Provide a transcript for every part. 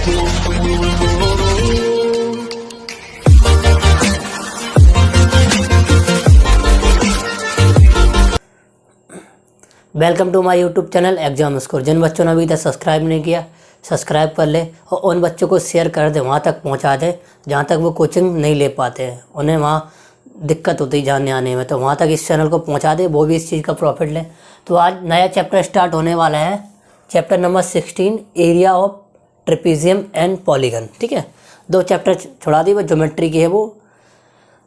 Welcome to my YouTube channel exam score. जिन बच्चों ने अभी तक सब्सक्राइब नहीं किया, सब्सक्राइब कर ले और उन बच्चों को शेयर कर दे, वहाँ तक पहुँचा दे जहाँ तक वो कोचिंग नहीं ले पाते हैं, उन्हें वहाँ दिक्कत होती है जाने आने में, तो वहाँ तक इस चैनल को पहुँचा दे, वो भी इस चीज़ का प्रॉफिट लें। तो आज नया चैप्टर स्टार्ट होने वाला है, chapter number 16, area of trapezium and polygon. ठीक है, 2 चैप्टर छोड़ा दी, वो ज्योमेट्री की है, वो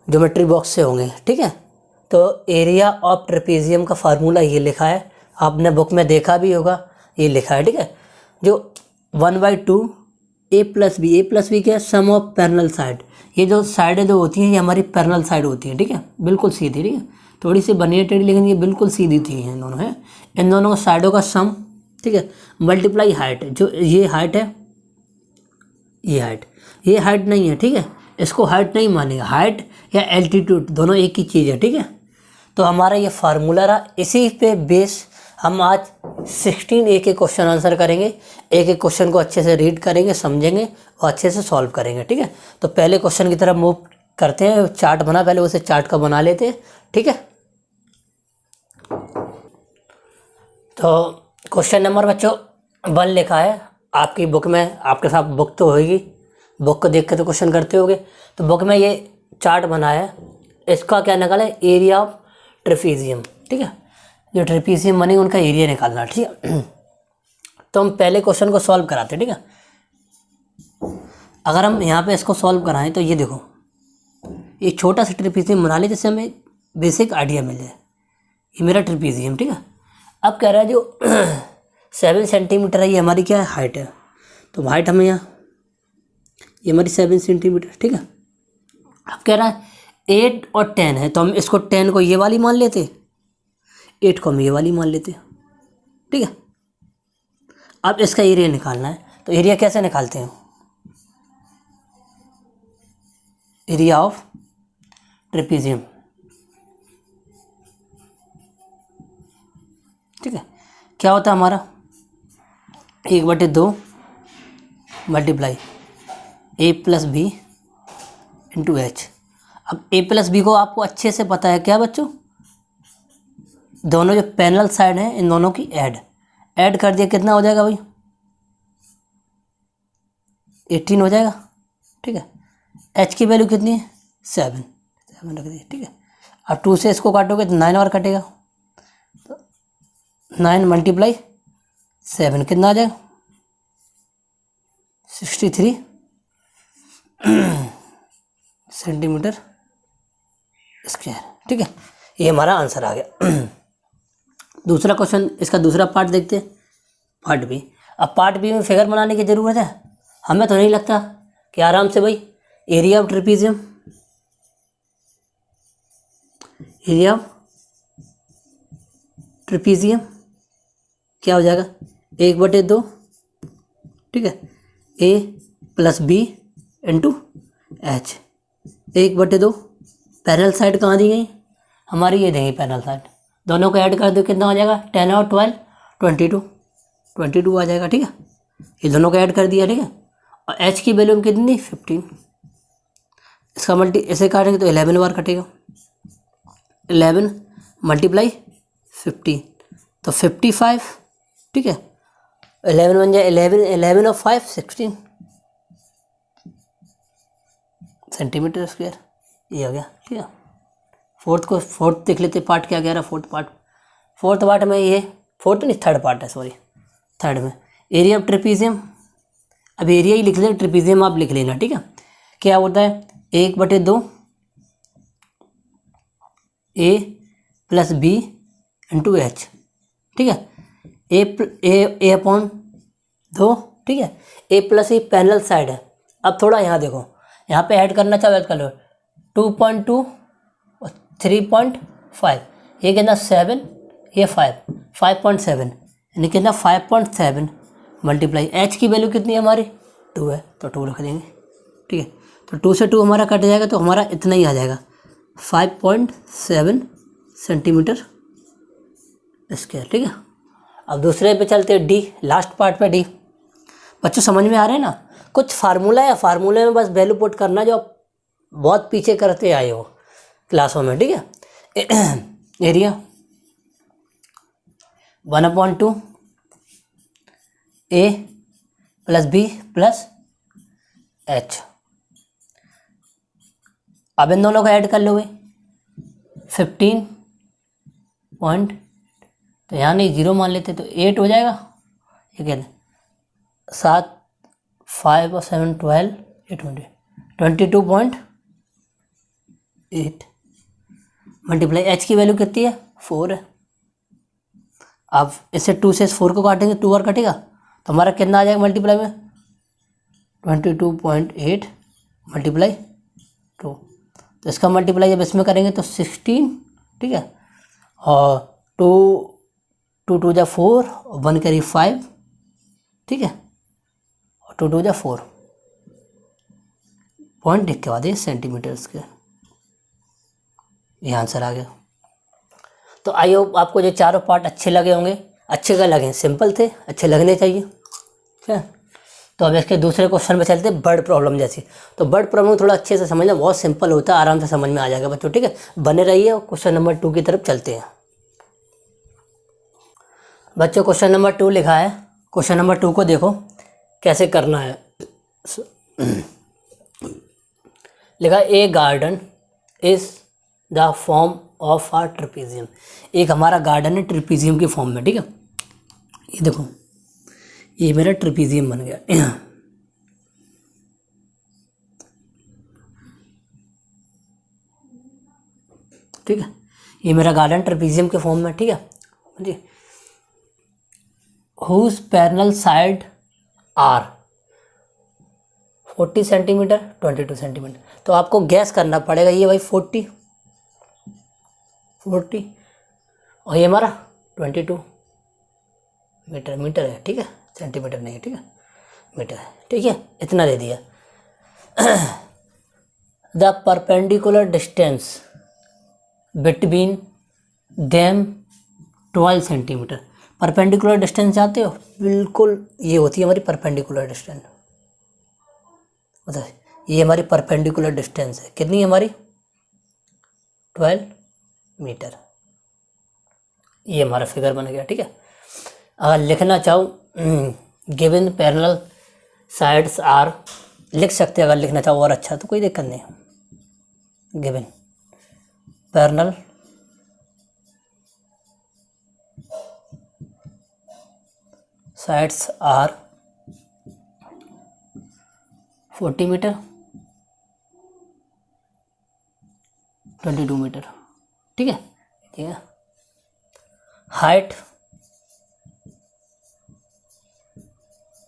ज्योमेट्री बॉक्स से होंगे। ठीक है, तो एरिया ऑफ ट्रेपीजियम का फार्मूला ये लिखा है, आपने बुक में देखा भी होगा, ये लिखा है। ठीक है, जो 1/2 a + b क्या है, सम ऑफ पैरेलल साइड। ये जो साइडें जो होती हैं ये हमारी पैरेलल साइड होती हैं। ठीक है, बिल्कुल सीधी, ठीक है, थोड़ी सी बनी है टेढ़ी, लेकिन ये बिल्कुल सीधी होती हैं दोनों, है इन दोनों साइडों का सम। ठीक है, मल्टीप्लाई हाइट, जो ये हाइट है, ये हाइट नहीं है। ठीक है, इसको हाइट नहीं मानेगा, हाइट या एल्टीट्यूड दोनों एक ही चीज़ है। ठीक है, तो हमारा ये फार्मूला रहा, इसी पे बेस हम आज 16 एक क्वेश्चन आंसर करेंगे। एक क्वेश्चन को अच्छे से रीड करेंगे, समझेंगे और अच्छे से सॉल्व करेंगे। ठीक है, तो पहले क्वेश्चन की तरफ मूव करते हैं। चार्ट बना, पहले उसे चार्ट का बना लेते हैं। ठीक है, तो क्वेश्चन नंबर बच्चों 1 लिखा है आपकी बुक में, आपके साथ बुक तो होगी, बुक को देख के तो क्वेश्चन करते होगे। तो बुक में ये चार्ट बना है, इसका क्या निकाला है, एरिया ऑफ ट्रेपीजियम। ठीक है, जो ट्रेपीजियम बनेंगे उनका एरिया निकालना। ठीक है, तो हम पहले क्वेश्चन को सॉल्व कराते हैं। ठीक है, अगर हम यहाँ पे इसको सॉल्व कराएं तो ये देखो, ये छोटा सा ट्रेपीजियम बना ले जिससे हमें बेसिक आइडिया मिल जाए। ये मेरा ट्रेपीजियम, ठीक है। अब कह रहा है जो 7 सेंटीमीटर है, ये हमारी क्या है, हाइट है। तो हाइट हमें यहाँ, ये हमारी 7 सेंटीमीटर। ठीक है, अब कह रहा है 8 और 10 है, तो हम इसको 10 को ये वाली मान लेते, 8 को हम ये वाली मान लेते। ठीक है, अब इसका एरिया निकालना है, तो एरिया कैसे निकालते हैं, एरिया ऑफ ट्रेपीजियम। ठीक है, क्या होता है हमारा 1/2 मल्टीप्लाई a + b × h। अब a + b को आपको अच्छे से पता है क्या बच्चों, दोनों जो पैरेलल साइड हैं इन दोनों की ऐड कर दिया, कितना हो जाएगा भाई, 18 हो जाएगा। ठीक है, h की वैल्यू कितनी है, 7 रख दी। ठीक है, अब 2 से इसको काटोगे तो 9 और कटेगा, तो 9 × 7 कितना आ जाएगा, 63 सेंटीमीटर स्क्वायर। ठीक है, ये हमारा आंसर आ गया। दूसरा क्वेश्चन, इसका दूसरा पार्ट देखते हैं, पार्ट बी। अब पार्ट बी में फिगर बनाने की ज़रूरत है, हमें तो नहीं लगता कि आराम से भाई area of trapezium, area of trapezium क्या हो जाएगा, 1/2। ठीक है, a + b × h, 1/2। Parallel side कहाँ दी गई हमारी, ये देंगे पैरेलल साइड, दोनों को ऐड कर दो कितना हो जाएगा, 10 और 12 22 आ जाएगा। ठीक है, ये दोनों को ऐड कर दिया। ठीक है, और h की वैल्यू कितनी, 15। इसका मल्टी ऐसे काटेंगे तो 11 बार कटेगा, 11 × 15 तो 55। ठीक है, 11 बन जाए 11 और 5 16 सेंटीमीटर स्क्वायर, ये हो गया। ठीक है, फोर्थ देख लेते, पार्ट क्या कह रहा है, फोर्थ पार्ट में ये, फोर्थ नहीं थर्ड पार्ट है, सॉरी, थर्ड में एरिया ऑफ ट्रेपीजियम। अब एरिया ही लिख लें, ट्रेपीजियम आप लिख लेना। ठीक है, क्या होता है, 1/2 a + b × h। ठीक है, a/2। ठीक है, a + e पैरेलल साइड है। अब थोड़ा यहाँ देखो, यहाँ पे ऐड करना चाहो कर लो, 2.2 और 3.5, ये कितना 7, ये 5.7, यानी कितना 5.7 मल्टीप्लाई h की वैल्यू कितनी है हमारी, 2 है, तो 2 रख देंगे। ठीक है, तो 2 से 2 हमारा कट जाएगा, तो हमारा इतना ही आ जाएगा, 5.7 सेंटीमीटर स्क्वायर। ठीक है, अब दूसरे पे चलते हैं, डी, लास्ट पार्ट पे डी। बच्चों समझ में आ रहे हैं ना, कुछ फार्मूला है, फार्मूले में बस वैल्यू पुट करना जो आप बहुत पीछे करते आए हो क्लासों में, ठीक है। Area 1/2 a plus B plus H. अब इन दोनों को ऐड कर लोगे 15 पॉइंट, तो यहाँ नहीं 0 मान लेते तो 8 हो जाएगा। ये कहते 7 5 और 7 12 22.8 मल्टीप्लाई एच की वैल्यू कितनी है 4 है। अब इसे 2 से 4 को काटेंगे 2 और कटेगा तो हमारा कितना आ जाएगा मल्टीप्लाई में 22.8 मल्टीप्लाई 2। तो इसका मल्टीप्लाई जब इसमें करेंगे तो 16, ठीक है, और 2 2 2 जा 4 और 1 करी 5, ठीक है, और 2 2 जा 4 पॉइंट लिख के बाद ये सेंटीमीटर्स के, ये आंसर आ गया। तो आई होप आपको जो चारों पार्ट अच्छे लगे होंगे। अच्छे का लगे, सिंपल थे, अच्छे लगने चाहिए, ठीक है। तो अब इसके दूसरे क्वेश्चन पे चलते हैं, बर्ड प्रॉब्लम जैसी। तो बर्ड प्रॉब्लम थोड़ा अच्छे से समझना, बहुत सिंपल होता है, आराम से समझ में आ जाएगा बच्चों, ठीक है। बने रहिए और क्वेश्चन नंबर 2 की तरफ चलते हैं। बच्चों क्वेश्चन नंबर 2 लिखा है, क्वेश्चन नंबर 2 को देखो कैसे करना है। लिखा a garden is the form of a trapezium. एक हमारा गार्डन है ट्रिपीजियम की फॉर्म में, ठीक है। ये देखो ये मेरा ट्रिपीजियम बन गया। ठीक है, ये मेरा गार्डन ट्रेपेजियम के फॉर्म में, ठीक है जी। Whose parallel side are 40 centimetre 22 centimetre. तो आपको गैस करना पड़ेगा, ये भाई 40 और ये हमारा 22 मीटर, मीटर है, ठीक है, सेंटीमीटर नहीं है, ठीक है, मीटर है, ठीक है, इतना दे दिया। The perpendicular distance between them 12 centimetre. Perpendicular distance जानते हो, बिल्कुल ये होती है हमारी परपेंडिकुलर डिस्टेंस। मतलब ये हमारी परपेंडिकुलर डिस्टेंस है, कितनी है हमारी 12 मीटर। ये हमारा फिगर बन गया, ठीक है। अगर लिखना चाहो गिवन पैरेलल साइड्स आर लिख सकते हैं, अगर लिखना चाहो और अच्छा तो कोई दिक्कत नहीं। Given parallel sides are 40 metre 22 metre, ठीक है, ठीक है। Height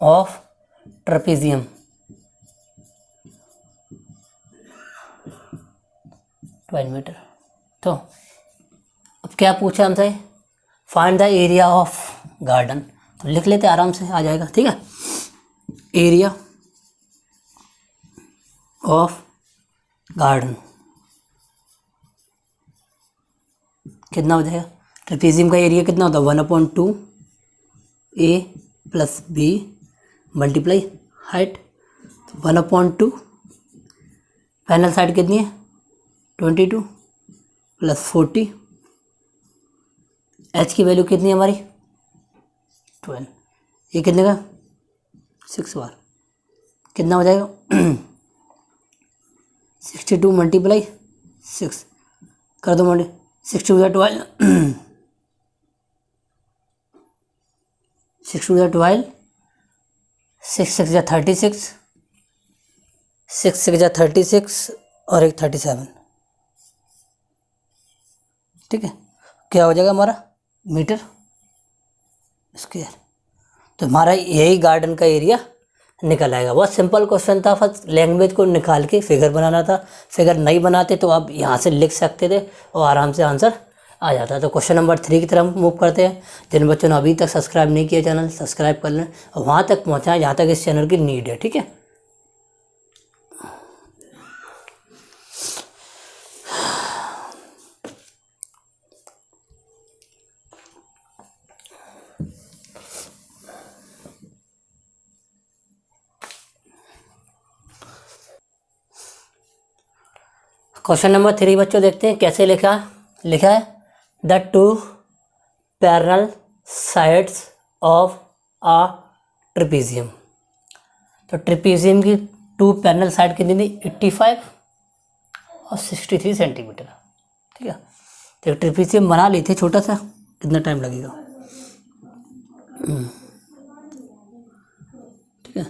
of trapezium 12 metre. तो अब क्या पूछा हमसे, find the area of garden. तो लिख लेते आराम से, आ जाएगा, ठीक है। एरिया ऑफ गार्डन कितना हो जाएगा, ट्रेपेजियम का एरिया कितना होता है 1/2 a plus b multiply height 1/2, final side कितनी है 22 प्लस 40, एच की वैल्यू कितनी है हमारी 12, ये कितने का 6 बार, कितना हो जाएगा 62 मल्टीप्लाई 6 कर दो मल्टी 6 2 12 6 2 12 6 6 36 6 6 36 और एक 37, ठीक है। क्या हो जाएगा हमारा मीटर स्क्वायर। तो हमारा यही गार्डन का एरिया निकल आएगा। बहुत सिंपल क्वेश्चन था, बस लैंग्वेज को निकाल के फिगर बनाना था। फिगर नहीं बनाते तो आप यहाँ से लिख सकते थे और आराम से आंसर आ जाता है। तो क्वेश्चन नंबर 3 की तरफ मूव करते हैं। जिन बच्चों ने अभी तक सब्सक्राइब नहीं किया चैनल, सब्सक्राइब कर लें और वहाँ तक पहुँचाएँ जहाँ तक इस चैनल की नीड है, ठीक है। क्वेश्चन नंबर 3 बच्चों देखते हैं कैसे लिखा है the two parallel sides of a trapezium. तो ट्रेपेजियम की टू पैरेलल साइड कितनी थी 85 और 63 सेंटीमीटर। ठीक है, तो ट्रेपेजियम बना लेते छोटा सा, कितना टाइम लगेगा। ठीक है,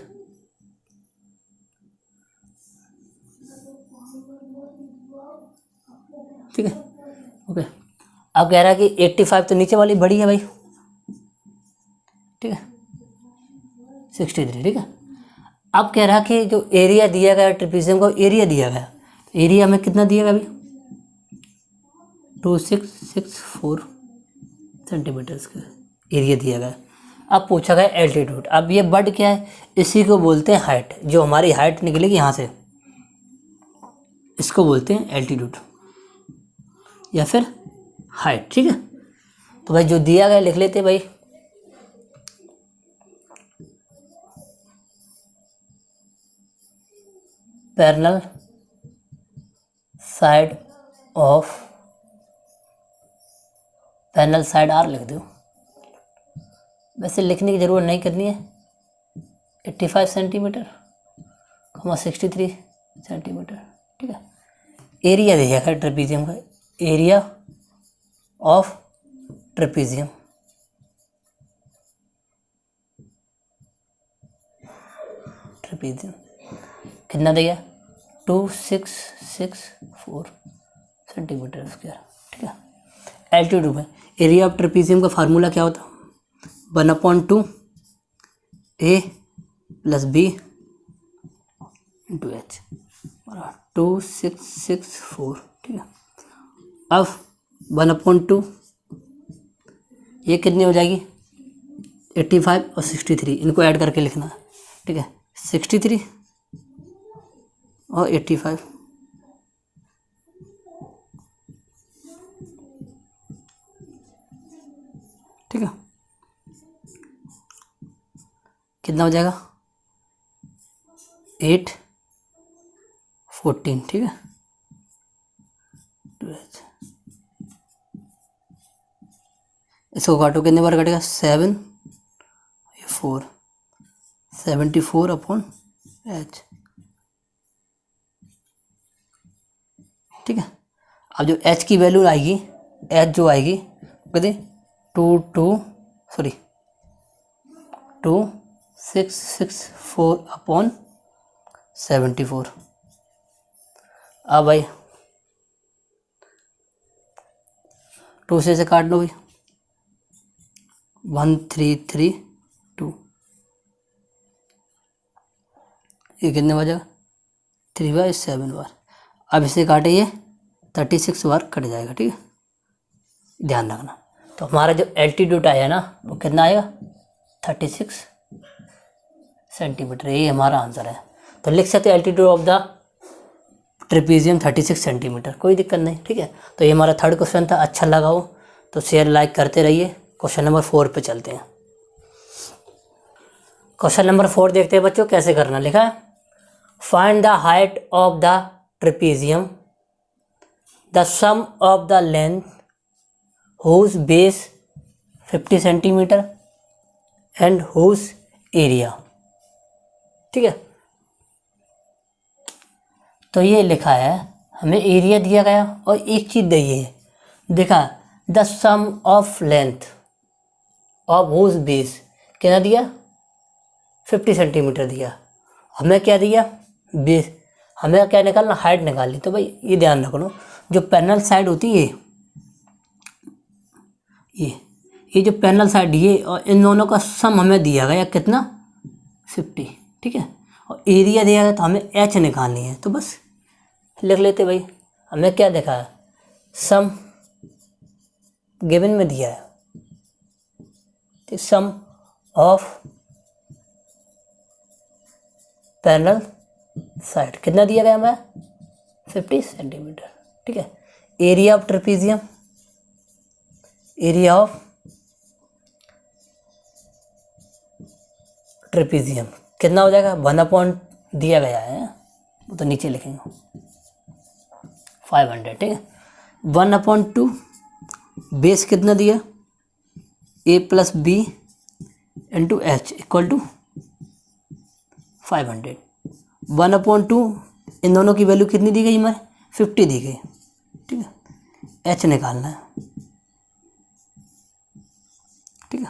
ठीक है, ओके। अब कह रहा है कि 85 तो नीचे वाली बड़ी है भाई, ठीक है, 63। ठीक है, अब कह रहा है कि जो एरिया दिया गया ट्रेपेजियम को, एरिया दिया गया, एरिया में कितना दिया गया अभी 2664 सेंटीमीटर का एरिया दिया गया। अब पूछा गया एल्टीट्यूड। अब ये बड क्या है, इसी को बोलते हैं हाइट, जो हमारी हाइट निकलेगी यहाँ से, इसको बोलते हैं एल्टीट्यूड या फिर हाइट। ठीक है, तो भाई जो दिया गया लिख लेते भाई, parallel side of, parallel side are लिख दो, वैसे लिखने की ज़रूरत नहीं करनी है। 85 सेंटीमीटर 63 सेंटीमीटर। ठीक है, एरिया देखिए है ट्रेपेजियम का, एरिया ऑफ ट्रेपेजियम, कितना दिया 2664 सेंटीमीटर स्क्वायर। ठीक है, एल्टीट्यूड में एरिया ऑफ ट्रेपेजियम का फार्मूला क्या होता है 1/2 A + B × H, 2664। ठीक है, अब 1/2 ये कितनी हो जाएगी 85 और 63, इनको ऐड करके लिखना है। ठीक है, 63 और 85, ठीक है, कितना हो जाएगा 814। ठीक है, इसको काटो कितने बार कटेगा 7 4 74/H। ठीक है, अब जो H की वैल्यू आएगी, H जो आएगी कहते 2664/74। अब भाई 2 से काट लो भाई, 1332, ये कितने बार जाएगा 3/7 बार। अब इसे काटे ये 36 बार कट जाएगा। ठीक है, ध्यान रखना। तो हमारा जो एल्टीट्यूड आया ना वो कितना आएगा 36 सेंटीमीटर, ये हमारा आंसर है। तो लिख सकते altitude of the trapezium 36 centimetre, कोई दिक्कत नहीं। ठीक है, तो ये हमारा थर्ड क्वेश्चन था। अच्छा लगा हो तो शेयर लाइक करते रहिए। क्वेश्चन नंबर 4 पे चलते हैं। क्वेश्चन नंबर 4 देखते हैं बच्चों कैसे करना। लिखा है find the height of the trapezium, the sum of the length whose base 50 centimetre and whose area. ठीक है, तो ये लिखा है, हमें एरिया दिया गया और एक चीज़ दी है, देखा the sum of length of whose base कितना दिया 50 सेंटीमीटर दिया। हमें क्या दिया बेस, हमें क्या निकालना हाइट निकालनी। तो भाई ये ध्यान रखो, जो पैरेलल साइड होती है ये जो पैरेलल साइड ये और इन दोनों का सम हमें दिया गया कितना 50। ठीक है, और एरिया दिया गया तो हमें H निकालनी है। तो बस लिख लेते भाई, हमें क्या देखा है सम गिवन में दिया है, सम ऑफ पैरेलल साइड कितना दिया गया हमें 50 सेंटीमीटर। ठीक है, area of trapezium, area of trapezium कितना हो जाएगा 1 अपॉन दिया गया है, वो तो नीचे लिखेंगे 500, ठीक है। 1/2 बेस कितना दिया, a plus b into h equal to 500। 1/2 इन दोनों की वैल्यू कितनी दी गई हमारे, 50 दी गई, ठीक है। एच निकालना है, ठीक है।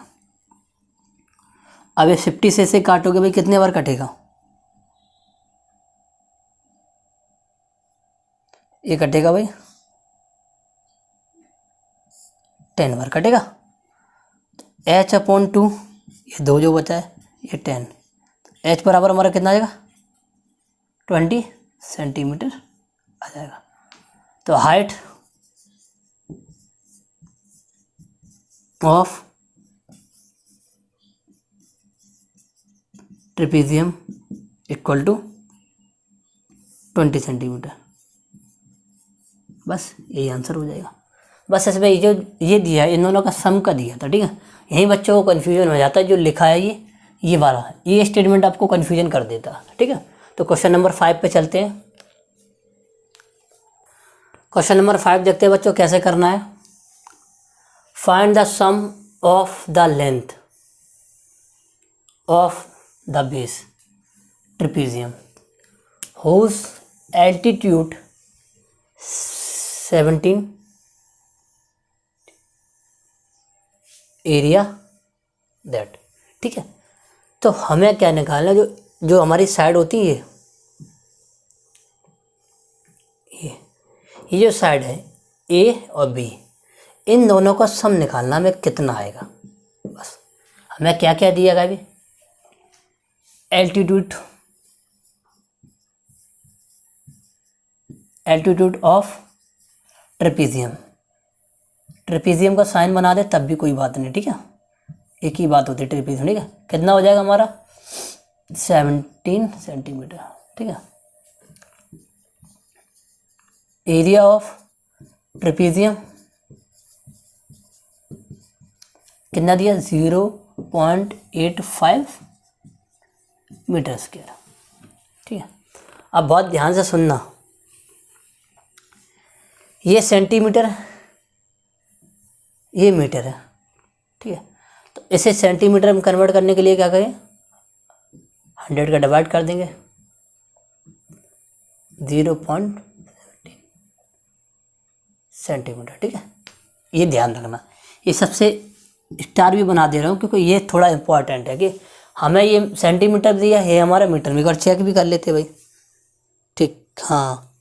अब ये 50 से काटोगे भाई कितने बार कटेगा, ये कटेगा भाई 10 बार कटेगा। h/2 ये 2 जो बचा है ये 10, h बराबर हमारा कितना आ जाएगा 20 सेंटीमीटर आ जाएगा। तो height of trapezium equal to 20 centimetre, बस यही आंसर हो जाएगा। बस इसमें ये दिया है, इन दोनों का सम का दिया था, ठीक है। यहीं बच्चों को कन्फ्यूजन हो जाता है, जो लिखा है ये वाला ये स्टेटमेंट आपको कन्फ्यूजन कर देता है, ठीक है। तो क्वेश्चन नंबर 5 पे चलते हैं। क्वेश्चन नंबर 5 देखते हैं बच्चों कैसे करना है। Find the sum of the length of the base trapezium whose altitude 17 area that, ठीक है। तो हमें क्या निकालना है, जो हमारी साइड होती है ये जो साइड है ए और बी, इन दोनों का सम निकालना हमें कितना आएगा। बस हमें क्या क्या दिया गया अभी, एल्टीट्यूड ऑफ ट्रेपीजियम का साइन बना दे तब भी कोई बात नहीं, ठीक है। एक ही बात होती है ट्रेपीजियम, ठीक है। कितना हो जाएगा हमारा 17 सेंटीमीटर, ठीक है। एरिया ऑफ ट्रेपीजियम कितना दिया 0.85 मीटर स्क्वायर, ठीक है। अब बहुत ध्यान से सुनना, ये सेंटीमीटर ये मीटर है, ठीक है। तो इसे सेंटीमीटर में कन्वर्ट करने के लिए क्या करें, 100 का डिवाइड कर देंगे 0.17 सेंटीमीटर, ठीक है। ये ध्यान रखना, ये सबसे स्टार भी बना दे रहा हूँ क्योंकि ये थोड़ा इम्पोर्टेंट है कि हमें ये सेंटीमीटर दिया है, हमारा मीटर में, चेक भी कर लेते भाई, ठीक। हाँ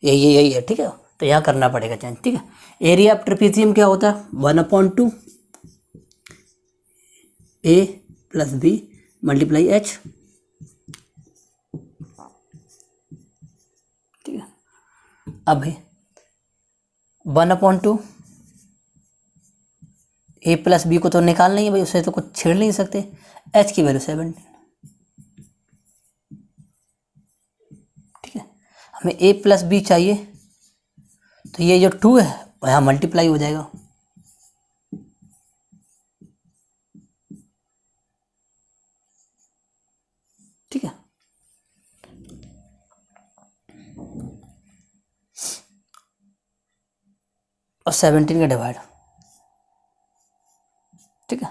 यही है, ठीक है। तो यहाँ करना पड़ेगा चेंज, ठीक है। एरिया ऑफ ट्रेपीजियम क्या होता है 1/2 a plus b multiply h, ठीक है। अब भाई 1/2 a प्लस बी को तो निकालना ही है भाई, उसे तो कुछ छेड़ नहीं सकते। h की वैल्यू 7, ठीक है। हमें a प्लस बी चाहिए, तो ये जो 2 है यहाँ मल्टीप्लाई हो जाएगा, ठीक है। और 17 का डिवाइड, ठीक है,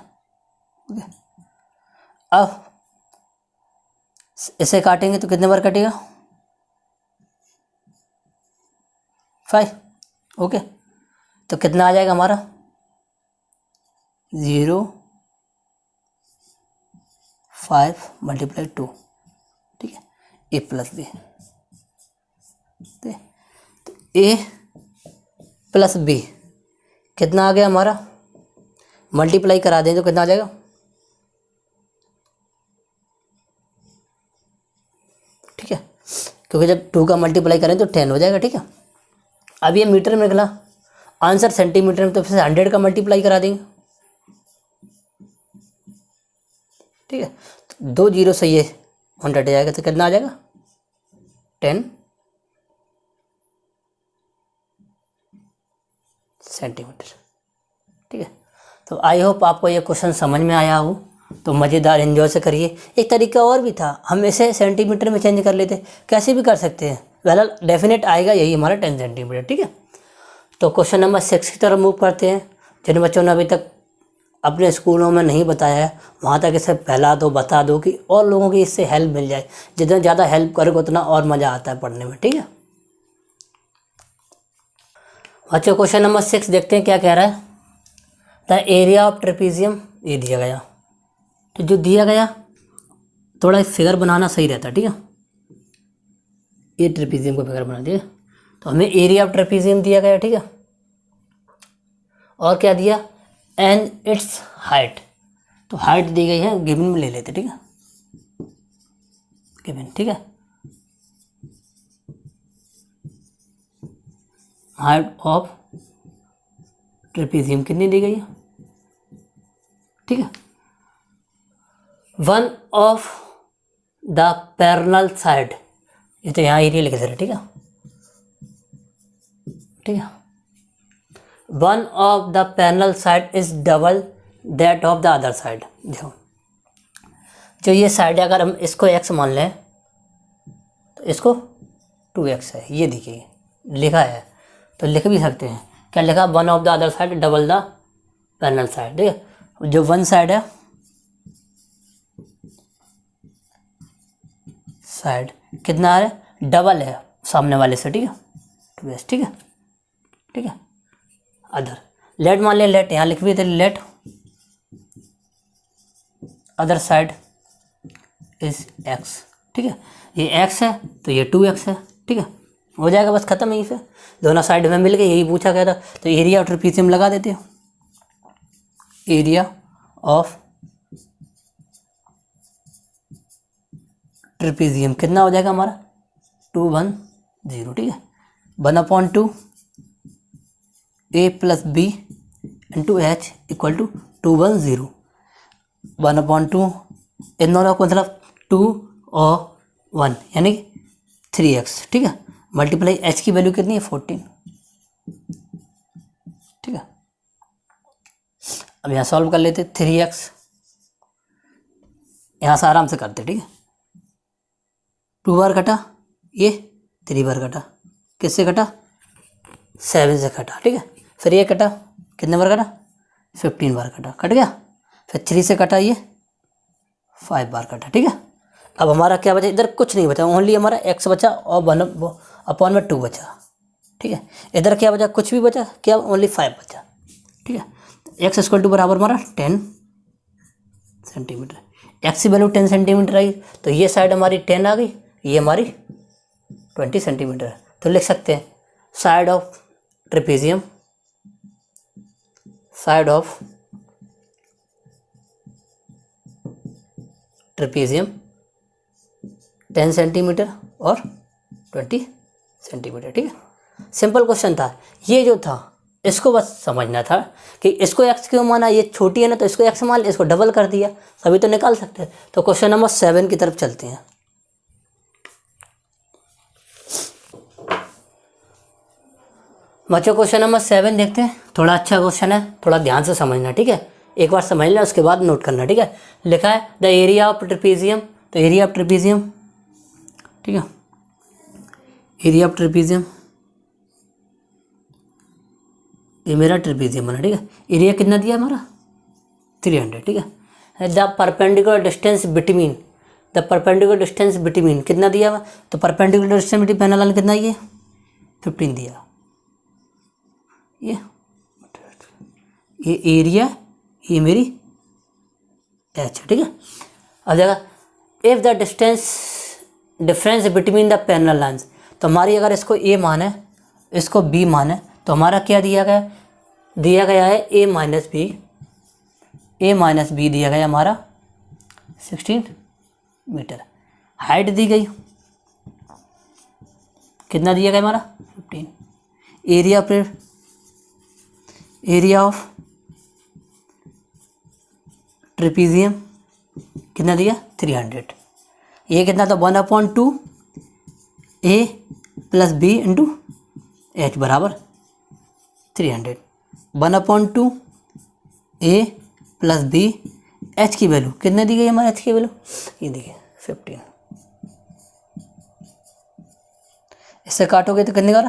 ओके। अब इसे काटेंगे तो कितने बार कटेगा 5, ओके। तो कितना आ जाएगा हमारा 0.5 मल्टीप्लाई 2, ठीक है। ए प्लस बी, तो ए प्लस बी कितना आ गया हमारा, मल्टीप्लाई करा दें तो कितना आ जाएगा, ठीक है। क्योंकि जब 2 का मल्टीप्लाई करें तो 10 हो जाएगा, ठीक है। अब ये मीटर में निकला आंसर सेंटीमीटर में, तो फिर 100 का मल्टीप्लाई करा देंगे, ठीक है। तो 2 0 से ये 100 जाएगा तो कितना आ जाएगा 10 सेंटीमीटर, ठीक है। तो आई होप आपको ये क्वेश्चन समझ में आया हो, तो मज़ेदार एंजॉय से करिए। एक तरीका और भी था, हम इसे सेंटीमीटर में चेंज कर लेते, कैसे भी कर सकते हैं, वेल डेफिनेट आएगा यही हमारा 10 सेंटीमीटर, ठीक है। तो क्वेश्चन नंबर 6 की तरफ मूव करते हैं। जिन बच्चों ने अभी तक अपने स्कूलों में नहीं बताया है वहाँ तक इसे फैला दो, बता दो कि और लोगों की इससे हेल्प मिल जाए। जितना ज़्यादा हेल्प करोगे उतना और मज़ा आता है पढ़ने में, ठीक है। बच्चों क्वेश्चन नंबर 6 देखते हैं क्या कह रहा है। द एरिया ऑफ ट्रेपीजियम, ये दिया गया, तो जो दिया गया थोड़ा फिगर बनाना सही रहता है, ठीक है। ये ट्रेपीजियम को फिगर बना दिया, तो हमें एरिया ऑफ ट्रेपीजियम दिया गया, ठीक है। और क्या दिया, एंड इट्स हाइट, तो हाइट दी गई है, गिवन में ले लेते, ठीक है, गिवन, ठीक है। हाइट ऑफ ट्रेपीजियम कितनी दी गई है, ठीक है। One of the parallel side, ये तो यहाँ एरिया लिख दे रहे, ठीक है, ठीक है। One of the parallel side is double that of the other side. देखो जो ये साइड है, अगर हम इसको x मान लें तो इसको 2x है, ये देखिए लिखा है, तो लिख भी सकते हैं। क्या लिखा, one of the other side double the parallel side, ठीक है। जो वन साइड है, साइड कितना है, डबल है सामने वाले से, ठीक है, 2x, ठीक है, ठीक है। अदर, लेट मान लिया, लेट यहाँ लिख भी थे, let other side is x, ठीक है। ये x है तो ये 2x है, ठीक है, हो जाएगा, बस खत्म यहीं से, दोनों साइड में मिल गए, यही पूछा गया था। तो एरिया ऑफ ट्रेपीजियम लगा देते हो, एरिया ऑफ ट्रेपीजियम कितना हो जाएगा हमारा 210, ठीक है। 1/2 a plus b into h equal to 210, 1/2 इन दोनों को मतलब 2 और 1 यानी 3x, ठीक है, मल्टीप्लाई h की वैल्यू कितनी है 14, ठीक है। अब यहाँ सॉल्व कर लेते, 3x यहाँ से आराम से करते, ठीक है। 2 बार कटा, ये 3 बार कटा, किससे कटा, 7 से कटा, ठीक है। फिर ये कटा, कितने बार कटा, 15 बार कटा, कट गया। फिर 3 से कटा, ये 5 बार कटा, ठीक है। अब हमारा क्या बचा, इधर कुछ नहीं बचा, ओनली हमारा x बचा और 1/2 बचा, ठीक है। इधर क्या बचा, कुछ भी बचा, क्या, ओनली 5 बचा, ठीक है। x इक्वल टू बराबर हमारा 10 सेंटीमीटर, x की वैल्यू 10 सेंटीमीटर आई, तो ये साइड हमारी 10 आ गई, ये हमारी 20 सेंटीमीटर है। तो लिख सकते हैं side of trapezium, side of trapezium 10 centimetre और 20 सेंटीमीटर, ठीक है। सिंपल क्वेश्चन था ये, जो था इसको बस समझना था कि इसको x क्यों माना, ये छोटी है ना, तो इसको x मान लिया, इसको डबल कर दिया, सभी तो निकाल सकते हैं। तो क्वेश्चन नंबर 7 की तरफ चलते हैं। बच्चों क्वेश्चन नंबर 7 देखते हैं, थोड़ा अच्छा क्वेश्चन है, थोड़ा ध्यान से समझना, ठीक है। एक बार समझ लेना उसके बाद नोट करना, ठीक है। लिखा है द एरिया ऑफ ट्रेपीजियम, तो एरिया ऑफ ट्रेपीजियम, ठीक है, एरिया ऑफ ट्रेपीजियम, ये मेरा ट्रेपीजियम बना, ठीक है। एरिया कितना दिया हमारा 300, ठीक है। The perpendicular distance between, the perpendicular distance between कितना दिया हुआ, तो perpendicular distance between panel line कितना, ये 15 दिया, ये एरिया, ये मेरी एच, ठीक है। अब देखा if the difference between the parallel lines, तो हमारी अगर इसको ए माने, इसको बी माने, तो हमारा क्या दिया गया, दिया गया है ए माइनस बी दिया गया हमारा 16 मीटर। हाइट दी गई, कितना दिया गया हमारा 15। एरिया पर, एरिया ऑफ ट्रेपीजियम कितना दिया 300, ये कितना था 1/2 a plus b into h बराबर 300, 1/2 a प्लस बी, एच की वैल्यू कितने दी गई हमारे, एच की वैल्यू ये देखिए 15, इससे काटोगे तो कितनी बार,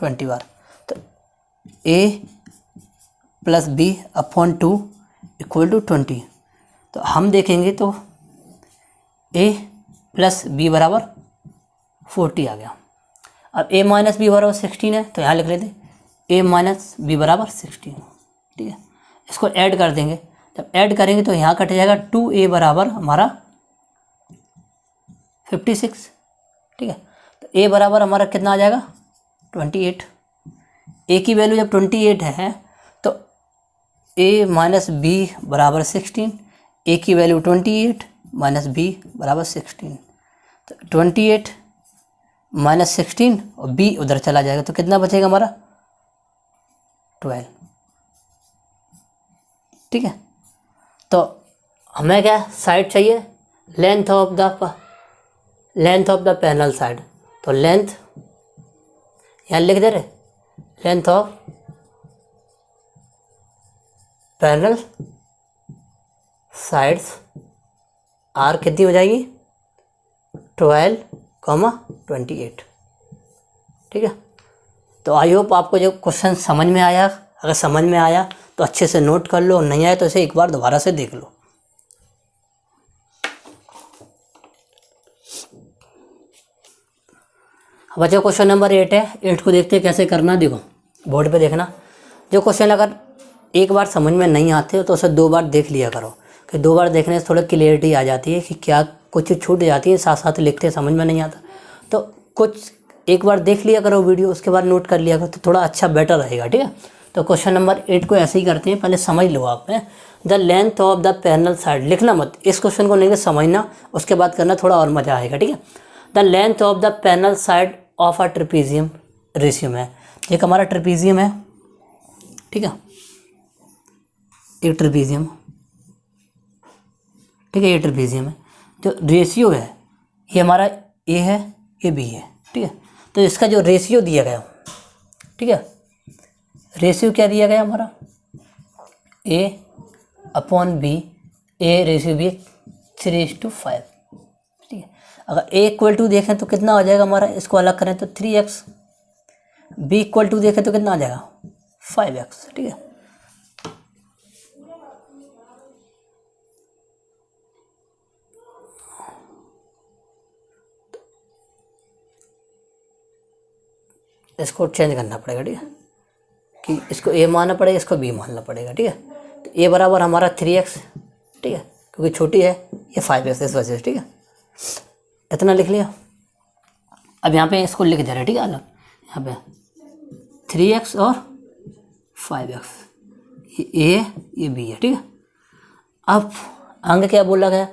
20 बार। तो a plus b upon 2 equal to 20। तो हम देखेंगे तो a प्लस बी बराबर 40 आ गया। अब a माइनस बी बराबर 16 है, तो यहाँ लिख लेते a माइनस बी बराबर 16। ठीक है, इसको ऐड कर देंगे। जब ऐड करेंगे तो यहाँ कट जाएगा 2a बराबर हमारा 56। ठीक है, तो a बराबर हमारा कितना आ जाएगा, 28। a की वैल्यू जब 28 है तो a माइनस बी बराबर 16, a की वैल्यू 28 माइनस बी बराबर 16। तो 28 माइनस 16 और b उधर चला जाएगा, तो कितना बचेगा हमारा, 12। ठीक है, तो हमें क्या साइड चाहिए, length of the panel side. तो लेंथ यहाँ लिख दे रहे, length of panel sides are कितनी हो जाएगी, 12,28। ठीक है, तो आई होप आपको जो क्वेश्चन समझ में आया। अगर समझ में आया तो अच्छे से नोट कर लो, नहीं आया तो इसे एक बार दोबारा से देख लो। बच्चों क्वेश्चन नंबर 8 है। 8 को देखते हैं कैसे करना। देखो बोर्ड पे देखना, जो क्वेश्चन अगर एक बार समझ में नहीं आते हो तो उसे 2 बार देख लिया करो, कि 2 बार देखने से थोड़ा क्लियरिटी आ जाती है कि क्या कुछ छूट जाती है, साथ साथ लिखते समझ में नहीं आता। तो कुछ एक बार देख लिया करो वीडियो, उसके बाद नोट कर लिया करो, तो थोड़ा अच्छा बेटर रहेगा। ठीक है, तो क्वेश्चन नंबर 8 को ऐसे ही करते हैं, पहले समझ लो आप। The length of the panel side लिखना मत, इस क्वेश्चन को नहीं समझना, उसके बाद करना, थोड़ा और मज़ा आएगा। ठीक है, the length of the panel side of a trapezium रेशियम है। एक हमारा ट्रेपीजियम है, ठीक है, एक ट्रेपीजियम, ठीक है, ये ट्रेपीजियम है। जो रेशियो है ये हमारा ए है, ये बी है। ठीक है, तो इसका जो रेशियो दिया गया, ठीक है, रेशियो क्या दिया गया हमारा, a upon b, a ratio b 3:5। ठीक है, अगर ए इक्वल टू देखें तो कितना आ जाएगा हमारा, इसको अलग करें तो 3x, बी इक्वल टू देखें तो कितना आ जाएगा 5x। ठीक है, इसको चेंज करना पड़ेगा। ठीक है, कि इसको ए मानना पड़ेगा, इसको बी मानना पड़ेगा। ठीक है, तो ए बराबर हमारा 3x, ठीक है, क्योंकि छोटी है, ये 5x इस वजह से। ठीक है, इतना लिख लिया। अब यहाँ पे इसको लिख दे रहे हैं, ठीक है, अलग यहाँ पे 3x और 5x, ये ए ये बी है। ठीक है, अब आगे क्या बोला गया,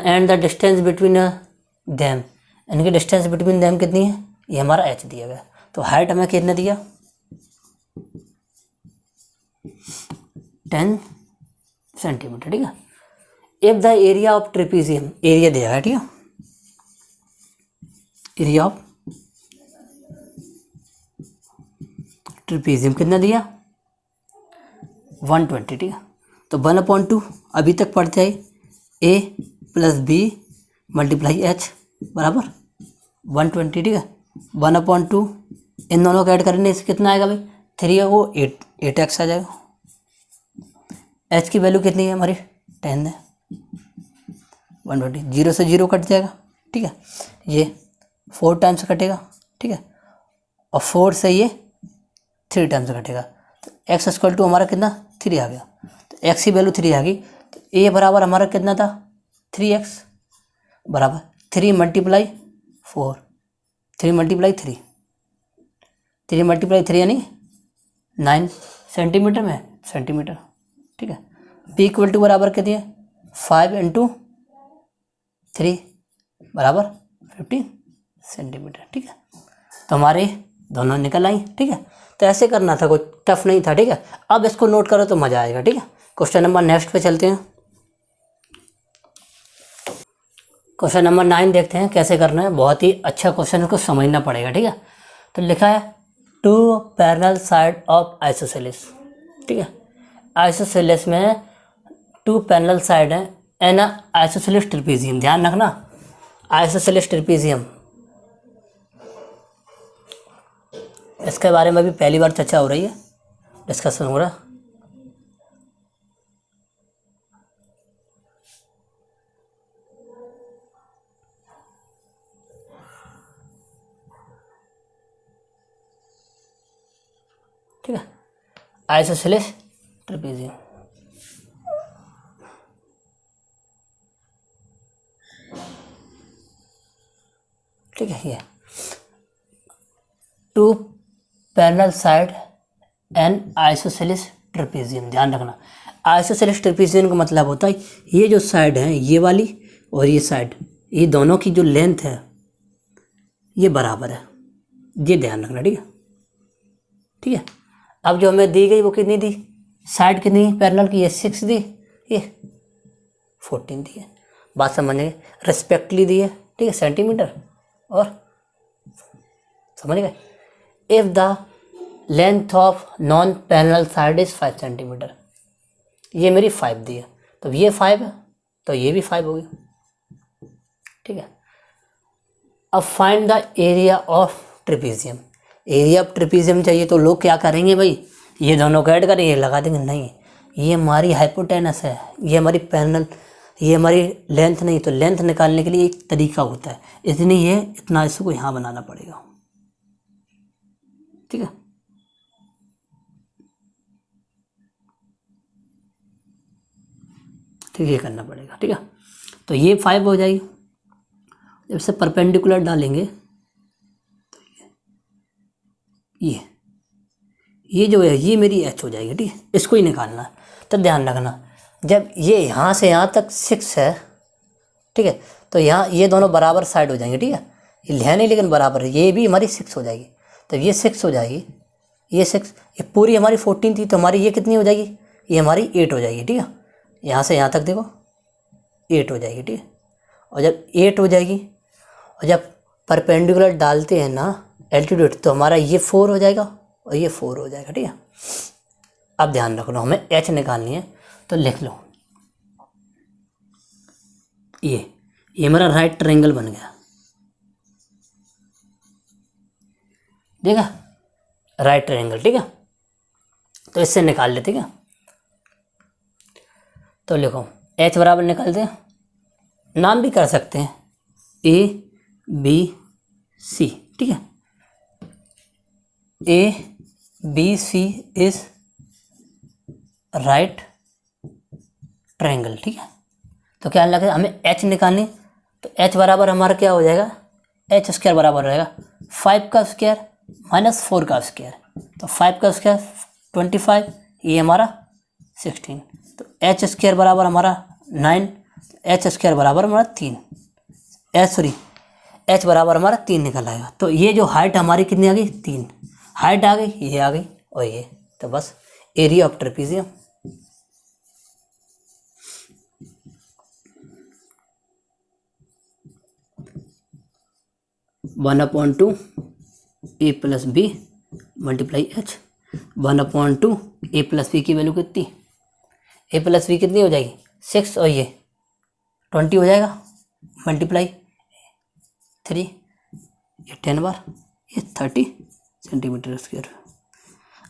and the distance between them, इनकी डिस्टेंस बिटवीन देम कितनी है, ये हमारा h दिया गया। तो हाइट हमें कितना दिया, 10 सेंटीमीटर। ठीक है, if the area of trapezium, area दिया है, ठीक है, एरिया ऑफ ट्रेपीजियम कितना दिया, 120। ठीक है, तो 1/2 अभी तक पढ़ते हैं, a plus b multiply h बराबर 120। ठीक है, 1/2 इन दोनों को ऐड करने से कितना आएगा भाई, 3 है वो 8x आ जाएगा। h की वैल्यू कितनी है हमारी, 10 है, 120, 0 से 0 कट जाएगा। ठीक है, ये 4 टाइम्स कटेगा। ठीक है, और 4 से ये 3 टाइम्स कटेगा, तो x इक्वल टू हमारा कितना 3 आ गया। तो x की वैल्यू 3 आ गई, तो a बराबर हमारा कितना था 3x बराबर 3 मल्टीप्लाई 4, 3 मल्टीप्लाई 3, 3 मल्टीप्लाई 3 यानी 9 सेंटीमीटर में सेंटीमीटर। ठीक है, b इक्वल टू बराबर कितनी है 5 × 3 बराबर 15 सेंटीमीटर। ठीक है, तो हमारे दोनों निकल आई। ठीक है, तो ऐसे करना था, कोई टफ नहीं था। ठीक है, अब इसको नोट करो तो मज़ा आएगा। ठीक है, क्वेश्चन नंबर नेक्स्ट पे चलते हैं। क्वेश्चन नंबर 9 देखते हैं कैसे करना है। बहुत ही अच्छा क्वेश्चन, इसको समझना पड़ेगा। ठीक है, तो लिखा है 2 पैरेलल साइड ऑफ आइसोसेलेस। ठीक है, आइसोसेलेस में 2 पैरेलल साइड हैं एन आइसोसेलेस ट्रेपीजियम। ध्यान रखना, आइसोसेलेस ट्रेपीजियम इसके बारे में भी पहली बार चर्चा हो रही है, डिस्कशन हो रहा। ठीक है, आइसोसेलेस ट्रेपेजियम। ठीक है, ये two parallel side and isosceles trapezium. ध्यान रखना, आइसोसेलेस ट्रेपेजियम का मतलब होता है ये जो साइड है, ये वाली और ये साइड, ये दोनों की जो लेंथ है ये बराबर है, ये ध्यान रखना। ठीक है, ठीक है। अब जो हमें दी गई वो कितनी दी, साइड कितनी पैरेलल की, ये 6 दी, ये 14 दी है। बात समझ गए, रिस्पेक्टली दी है। ठीक है, सेंटीमीटर, और समझ गए। If the length of non parallel side is 5 centimetre, ये मेरी 5 दी है, तो ये 5 है तो ये भी 5 होगी। ठीक है, अब find the area of trapezium. Area of trapezium चाहिए तो लोग क्या करेंगे भाई, ये दोनों को ऐड करेंगे, लगा देंगे। नहीं, ये हमारी हाइपोटेनस है, ये हमारी पैरेलल, ये हमारी लेंथ नहीं, तो लेंथ निकालने के लिए एक तरीका होता है, इतनी ये इतना इसको यहाँ बनाना पड़ेगा। ठीक है, ठीक है, ये करना पड़ेगा। ठीक है, तो ये 5 हो जाएगी। जब से परपेंडिकुलर डालेंगे तो ये जो है ये मेरी h हो जाएगी। ठीक है, इसको ही निकालना है। तो ध्यान रखना, जब ये यहाँ से यहाँ तक 6 है, ठीक है, तो यहाँ ये दोनों बराबर साइड हो जाएंगे। ठीक है, ये है नहीं लेकिन बराबर है, ये भी हमारी 6 हो जाएगी, तो ये 6 हो जाएगी, ये 6, ये पूरी हमारी 14 थी, तो हमारी ये कितनी हो जाएगी, ये हमारी 8 हो जाएगी। ठीक है, यहाँ से यहाँ तक देखो 8 हो जाएगी। ठीक है, और जब 8 हो जाएगी और जब परपेंडिकुलर डालते हैं ना एल्टीट्यूड, तो हमारा ये 4 हो जाएगा और ये 4 हो जाएगा। ठीक है, अब ध्यान रख लो, हमें h निकालनी है, तो लिख लो, ये हमारा राइट ट्रायंगल बन गया। देखा, राइट ट्रायंगल। ठीक है, तो इससे निकाल लेते क्या, तो लिखो h बराबर निकालते हैं, नाम भी कर सकते हैं ABC। ठीक है, ABC इज राइट ट्रायंगल। ठीक है, तो क्या लगे, हमें h निकालनी, तो h बराबर हमारा क्या हो जाएगा, h स्क्वायर बराबर रहेगा 5 का स्क्वायर माइनस 4 का स्क्वायर, तो 5 का स्क्वायर 25, ये हमारा 16, तो h स्क्वायर बराबर हमारा 9, h स्क्वायर बराबर हमारा 3, h बराबर हमारा 3 निकल आएगा। तो ये जो हाइट हमारी कितनी आ गई, 3 हाइट आ गई, ये आ गई और ये, तो बस area of trapezium. One upon two a plus b multiply h, 1/2 a plus b की वैल्यू कितनी, ए प्लस बी कितनी हो जाएगी 6 और ये 20 हो जाएगा, मल्टीप्लाई 3, ये 10 बार, ये 30 सेंटीमीटर स्क्वायर।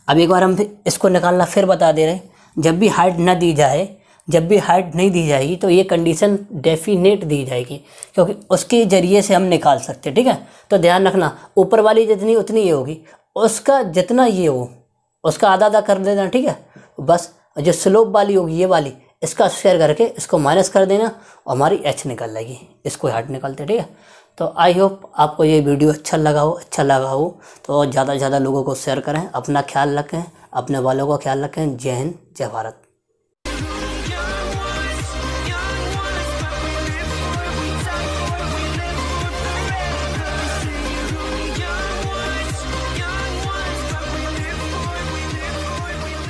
अब एक बार हम फिर इसको निकालना फिर बता दे रहे हैं, जब भी हाइट ना दी जाए, जब भी हाइट नहीं दी जाएगी तो ये कंडीशन डेफिनेट दी जाएगी, क्योंकि उसके ज़रिए से हम निकाल सकते हैं। ठीक है, तो ध्यान रखना, ऊपर वाली जितनी उतनी ये होगी, उसका जितना ये हो उसका आधा आधा कर देना। ठीक है, बस जो स्लोप वाली होगी ये वाली, इसका स्क्वायर करके इसको माइनस कर देना और हमारी h निकल जाएगी, इसको हाइट निकलते। ठीक है, तो आई होप आपको ये वीडियो अच्छा लगा हो तो ज़्यादा से ज़्यादा लोगों को शेयर करें, अपना ख्याल रखें, अपने वालों का ख्याल रखें। जय हिंद, जय भारत।